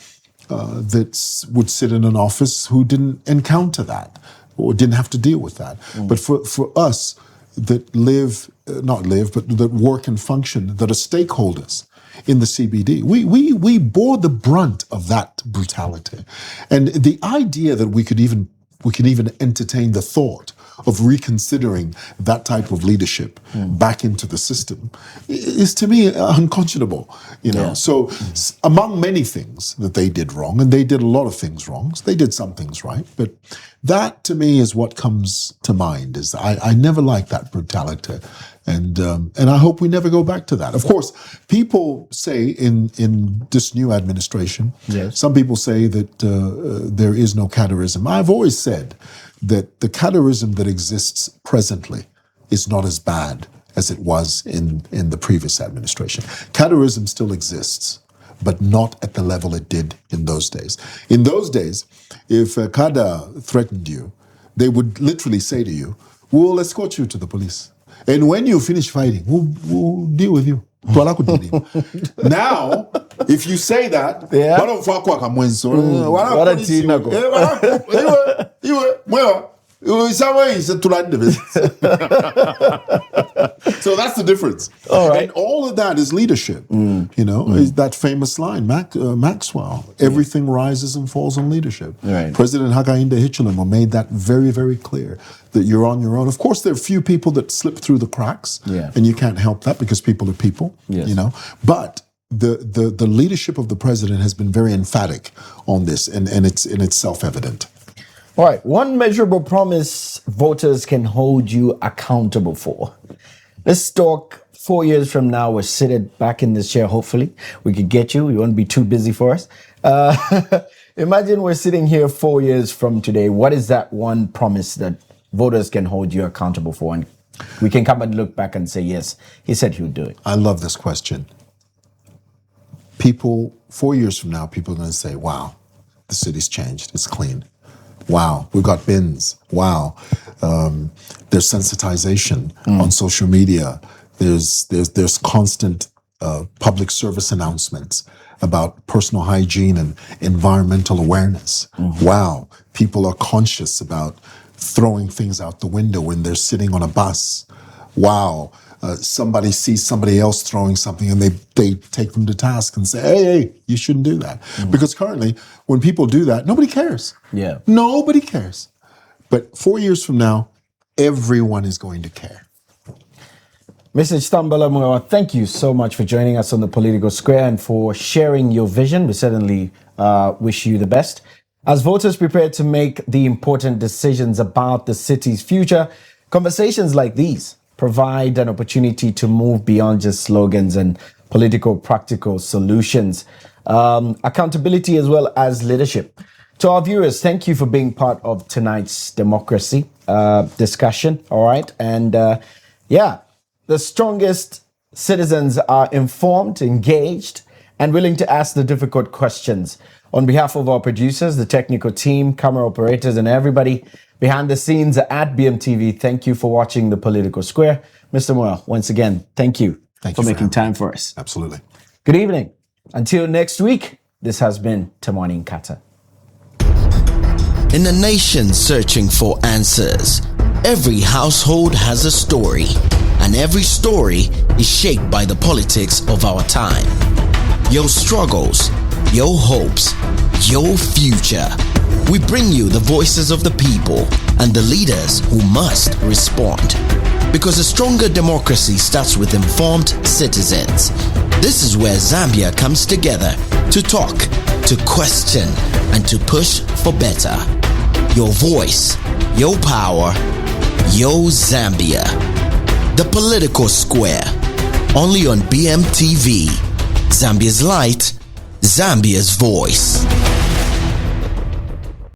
that would sit in an office who didn't encounter that or didn't have to deal with that. But for us that that work and function, that are stakeholders in the CBD, we bore the brunt of that brutality. And the idea that we can even entertain the thought of reconsidering that type of leadership back into the system is, to me, unconscionable. So among many things that they did wrong, and they did a lot of things wrong, so they did some things right, but that to me is what comes to mind. Is I never liked that brutality, and I hope we never go back to that. Of course, people say in this new administration, some people say that there is no caterism. I've always said that the caterism that exists presently is not as bad as it was in the previous administration. Caterism still exists, but not at the level it did in those days. In those days, if Kada threatened you, they would literally say to you, we'll escort you to the police. And when you finish fighting, we'll deal with you. Now, if you say that, So that's the difference. All right. And all of that is leadership. Is that famous line, Maxwell, everything rises and falls on leadership. Right. President Hakainde Hichilema made that very, very clear, that you're on your own. Of course, there are a few people that slip through the cracks, and you can't help that because people are people, But the leadership of the president has been very emphatic on this, and it's self-evident. All right. One measurable promise voters can hold you accountable for. Let's talk 4 years from now. We're seated back in this chair. Hopefully, we could get you. You won't be too busy for us. Imagine we're sitting here 4 years from today. What is that one promise that voters can hold you accountable for? And we can come and look back and say, yes, he said he would do it. I love this question. People, 4 years from now, people are going to say, wow, the city's changed. It's clean. Wow, we've got bins. Wow, there's sensitization on social media. There's constant public service announcements about personal hygiene and environmental awareness. Wow, people are conscious about throwing things out the window when they're sitting on a bus. Wow, somebody sees somebody else throwing something and they take them to task and say, hey, you shouldn't do that. Because currently, when people do that, nobody cares. Yeah. Nobody cares. But 4 years from now, everyone is going to care. Mr. Chitambala Mwewa, thank you so much for joining us on the Political Square and for sharing your vision. We certainly wish you the best. As voters prepare to make the important decisions about the city's future, conversations like these provide an opportunity to move beyond just slogans and political practical solutions. Accountability as well as leadership. To our viewers, thank you for being part of tonight's democracy discussion. All right. And the strongest citizens are informed, engaged, and willing to ask the difficult questions. On behalf of our producers, the technical team, camera operators, and everybody behind the scenes at BMTV, thank you for watching The Political Square. Mr. Mwewa, once again, thank you for making time for us. Absolutely. Good evening. Until next week, this has been Tamani Nkata. In a nation searching for answers, every household has a story, and every story is shaped by the politics of our time. Your struggles, your hopes, your future. We bring you the voices of the people and the leaders who must respond. Because a stronger democracy starts with informed citizens. This is where Zambia comes together to talk, to question, and to push for better. Your voice, your power, your Zambia. The Political Square. Only on BMTV. Zambia's light, Zambia's voice.